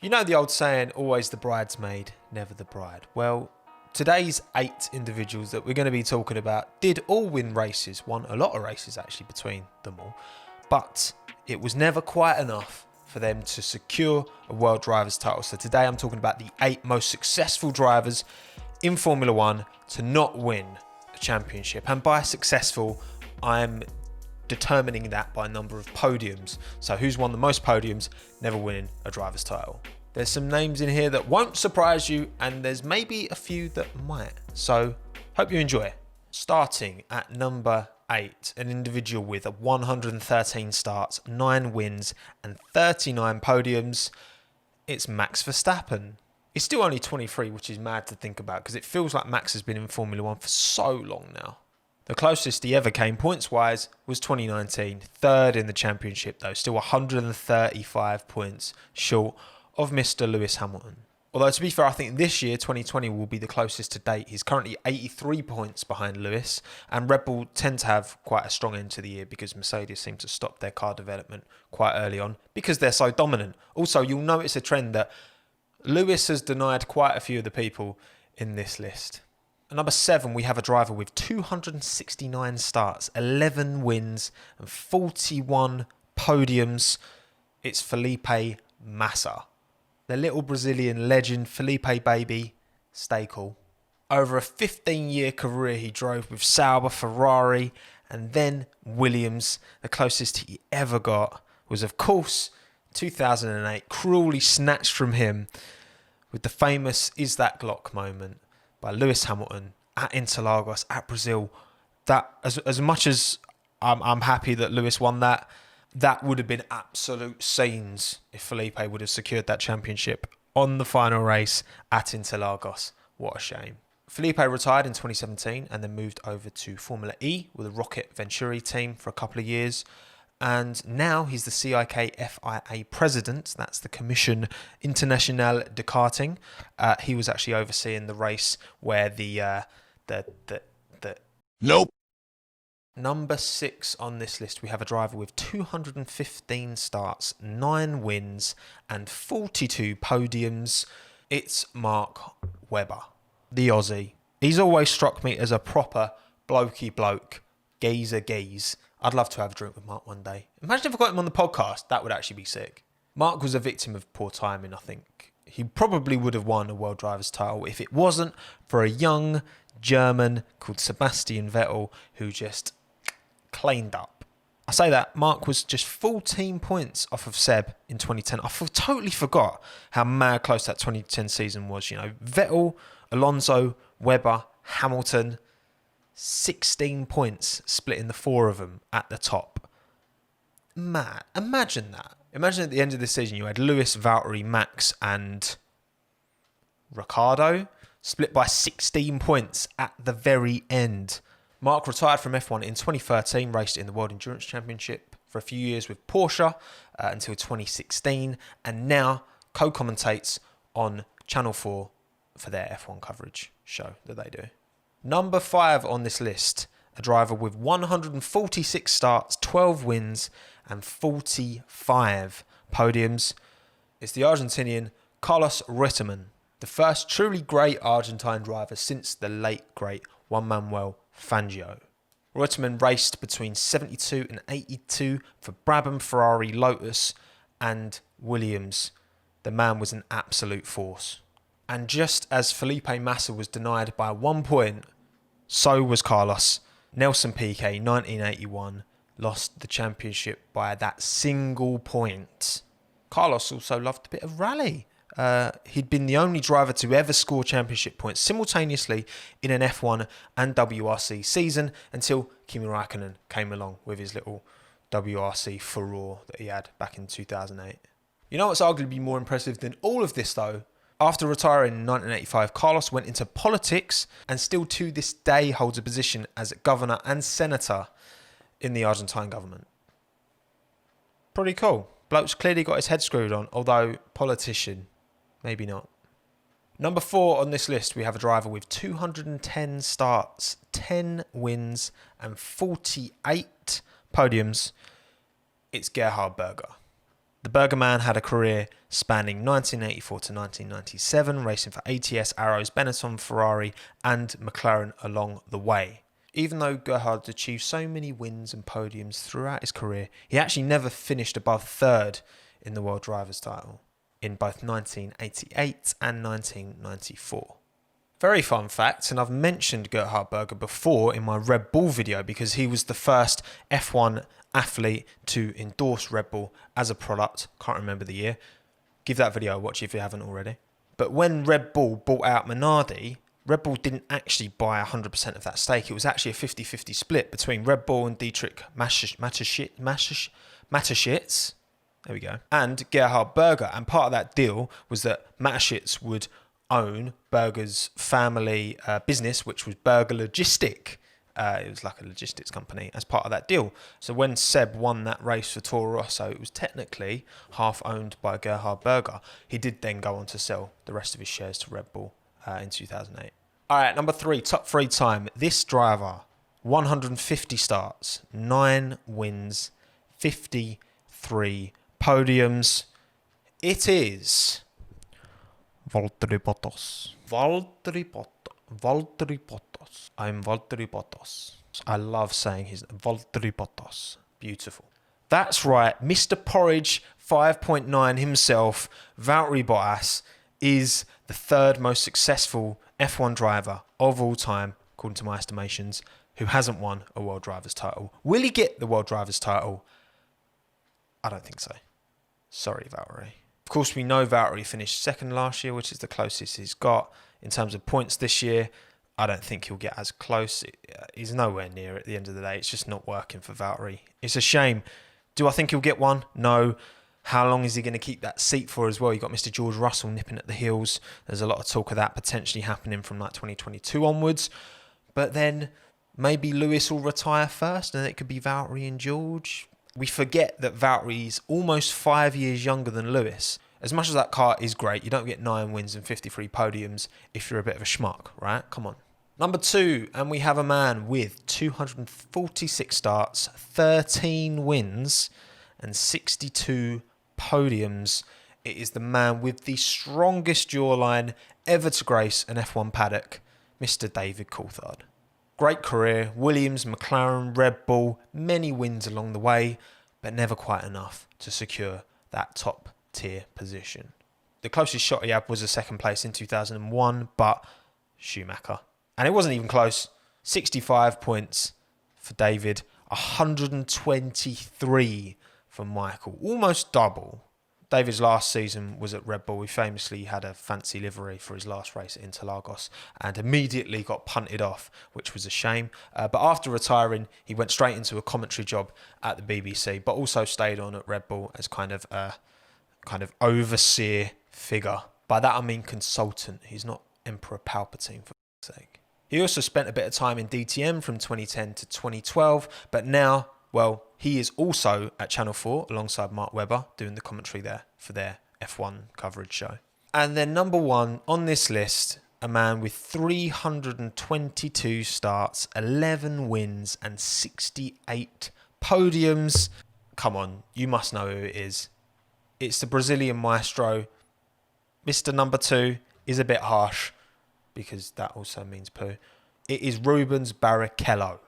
You know the old saying, always the bridesmaid, never the bride. Well, today's 8 individuals that we're going to be talking about did all win races, won a lot of races actually between them all, but it was never quite enough for them to secure a World Drivers' title. So today I'm talking about the 8 most successful drivers in Formula One to not win a championship. And by successful, I'm determining that by number of podiums. So who's won the most podiums, never winning a driver's title. There's some names in here that won't surprise you, and there's maybe a few that might. So hope you enjoy. Starting at number 8, an individual with 113 starts, 9 wins and 39 podiums. It's Max Verstappen. He's still only 23, which is mad to think about because it feels like Max has been in Formula One for so long now. The closest he ever came points-wise was 2019, third in the championship though, still 135 points short of Mr. Lewis Hamilton. Although to be fair, I think this year, 2020, will be the closest to date. He's currently 83 points behind Lewis, and Red Bull tend to have quite a strong end to the year because Mercedes seem to stop their car development quite early on because they're so dominant. Also, you'll notice a trend that Lewis has denied quite a few of the people in this list. At number 7, we have a driver with 269 starts, 11 wins and 41 podiums. It's Felipe Massa. The little Brazilian legend, Felipe baby, stay cool. Over a 15-year career, he drove with Sauber, Ferrari, and then Williams. The closest he ever got was, of course, 2008, cruelly snatched from him with the famous "Is That Glock" moment by Lewis Hamilton at Interlagos, at Brazil. That, as much as I'm happy that Lewis won that, that would have been absolute scenes if Felipe would have secured that championship on the final race at Interlagos. What a shame. Felipe retired in 2017 and then moved over to Formula E with the Rocket Venturi team for a couple of years. And now he's the CIK FIA president. That's the Commission Internationale de Karting. He was actually overseeing the race where Nope. Number 6 on this list, we have a driver with 215 starts, 9 wins and 42 podiums. It's Mark Webber, the Aussie. He's always struck me as a proper blokey bloke, geezer geeze. I'd love to have a drink with Mark one day. Imagine if I got him on the podcast, that would actually be sick. Mark was a victim of poor timing, I think. He probably would have won a World Drivers' title if it wasn't for a young German called Sebastian Vettel who just cleaned up. I say that Mark was just 14 points off of Seb in 2010. I totally forgot how mad close that 2010 season was. You know, Vettel, Alonso, Webber, Hamilton, 16 points splitting the 4 of them at the top. Mad. Imagine that. Imagine at the end of the season you had Lewis, Valtteri, Max and Ricciardo split by 16 points at the very end. Mark retired from F1 in 2013, raced in the World Endurance Championship for a few years with Porsche until 2016, and now co-commentates on Channel 4 for their F1 coverage show that they do. Number 5 on this list, a driver with 146 starts, 12 wins and 45 podiums. It's the Argentinian Carlos Reutemann, the first truly great Argentine driver since the late great Juan Manuel Fangio. Reutemann raced between 72 and 82 for Brabham, Ferrari, Lotus and Williams. The man was an absolute force. And just as Felipe Massa was denied by 1 point, so was Carlos. Nelson Piquet, 1981, lost the championship by that single point. Carlos also loved a bit of rally. He'd been the only driver to ever score championship points simultaneously in an F1 and WRC season until Kimi Räikkönen came along with his little WRC furore that he had back in 2008. You know what's arguably more impressive than all of this though? After retiring in 1985, Carlos went into politics and still to this day holds a position as governor and senator in the Argentine government. Pretty cool. Bloke's clearly got his head screwed on, although politician, maybe not. Number 4 on this list, we have a driver with 210 starts, 10 wins and 48 podiums. It's Gerhard Berger. The Berger man had a career spanning 1984 to 1997, racing for ATS, Arrows, Benetton, Ferrari and McLaren along the way. Even though Gerhard achieved so many wins and podiums throughout his career, he actually never finished above third in the World Drivers' title in both 1988 and 1994. Very fun fact, and I've mentioned Gerhard Berger before in my Red Bull video because he was the first F1 athlete to endorse Red Bull as a product. Can't remember the year. Give that video a watch if you haven't already. But when Red Bull bought out Minardi, Red Bull didn't actually buy 100% of that stake. It was actually a 50-50 split between Red Bull and Dietrich Mateschitz. There we go. And Gerhard Berger. And part of that deal was that Mateschitz would own Berger's family business, which was Berger Logistic. It was like a logistics company as part of that deal. So when Seb won that race for Toro Rosso, it was technically half owned by Gerhard Berger. He did then go on to sell the rest of his shares to Red Bull in 2008. All right, number 3, top 3 time. This driver, 150 starts, 9 wins, 53 podiums. It is Valtteri Bottas. Valtteri Bottas. I'm Valtteri Bottas. I love saying his Valtteri Bottas. Beautiful. That's right. Mr. Porridge 5.9 himself, Valtteri Bottas, is the third most successful F1 driver of all time, according to my estimations, who hasn't won a World Drivers' title. Will he get the World Drivers' title? I don't think so. Sorry, Valtteri. Of course, we know Valtteri finished second last year, which is the closest he's got in terms of points this year. I don't think he'll get as close. He's nowhere near at the end of the day. It's just not working for Valtteri. It's a shame. Do I think he'll get one? No. How long is he going to keep that seat for as well? You've got Mr. George Russell nipping at the heels. There's a lot of talk of that potentially happening from like 2022 onwards. But then maybe Lewis will retire first and it could be Valtteri and George. We forget that Valtteri's almost 5 years younger than Lewis. As much as that car is great, you don't get 9 wins and 53 podiums if you're a bit of a schmuck, right? Come on. Number 2, and we have a man with 246 starts, 13 wins and 62 podiums. It is the man with the strongest jawline ever to grace an F1 paddock, Mr. David Coulthard. Great career, Williams, McLaren, Red Bull, many wins along the way, but never quite enough to secure that top tier position. The closest shot he had was a second place in 2001, but Schumacher. And it wasn't even close. 65 points for David, 123 for Michael, almost double. David's last season was at Red Bull. He famously had a fancy livery for his last race at Interlagos and immediately got punted off, which was a shame. But after retiring, he went straight into a commentary job at the BBC, but also stayed on at Red Bull as kind of overseer figure. By that I mean consultant. He's not Emperor Palpatine, for sake. He also spent a bit of time in DTM from 2010 to 2012, but now, well, he is also at Channel 4 alongside Mark Webber doing the commentary there for their F1 coverage show. And then number 1 on this list, a man with 322 starts, 11 wins and 68 podiums. Come on, you must know who it is. It's the Brazilian maestro. Mr. Number 2 is a bit harsh because that also means poo. It is Rubens Barrichello.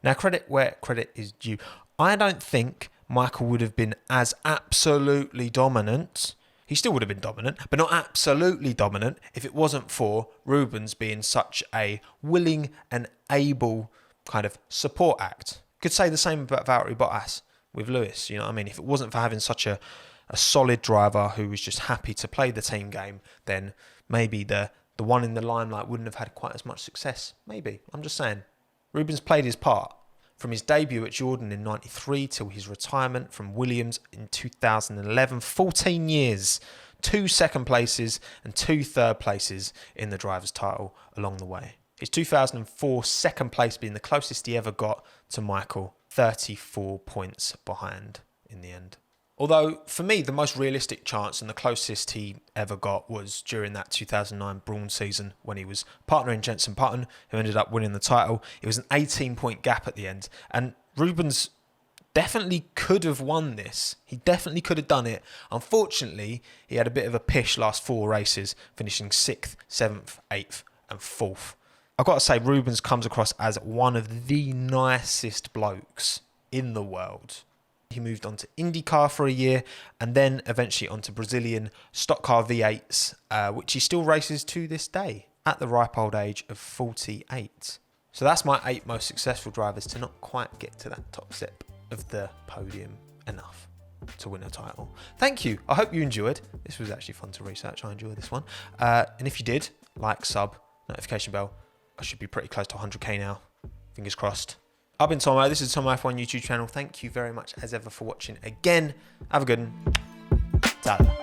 Now, credit where credit is due. I don't think Michael would have been as absolutely dominant. He still would have been dominant, but not absolutely dominant if it wasn't for Rubens being such a willing and able kind of support act. Could say the same about Valtteri Bottas with Lewis, you know what I mean? If it wasn't for having such a solid driver who was just happy to play the team game, then maybe the one in the limelight wouldn't have had quite as much success. Maybe. I'm just saying. Rubens played his part. From his debut at Jordan in 93 till his retirement from Williams in 2011, 14 years, 2 second places and 2 third places in the driver's title along the way. His 2004 second place being the closest he ever got to Michael, 34 points behind in the end. Although, for me, the most realistic chance and the closest he ever got was during that 2009 Brawn season when he was partnering Jenson Button, who ended up winning the title. It was an 18-point gap at the end. And Rubens definitely could have won this. He definitely could have done it. Unfortunately, he had a bit of a pish last 4 races, finishing 6th, 7th, 8th and 4th. I've got to say, Rubens comes across as one of the nicest blokes in the world. He moved on to IndyCar for a year and then eventually onto Brazilian stock car V8s, which he still races to this day at the ripe old age of 48. So that's my 8 most successful drivers to not quite get to that top step of the podium enough to win a title. Thank you. I hope you enjoyed. This was actually fun to research. I enjoyed this one. And if you did, like, sub, notification bell. I should be pretty close to 100k now. Fingers crossed. I've been Tommo. This is Tommo F1 YouTube channel. Thank you very much as ever for watching again. Have a good one. Ta-da.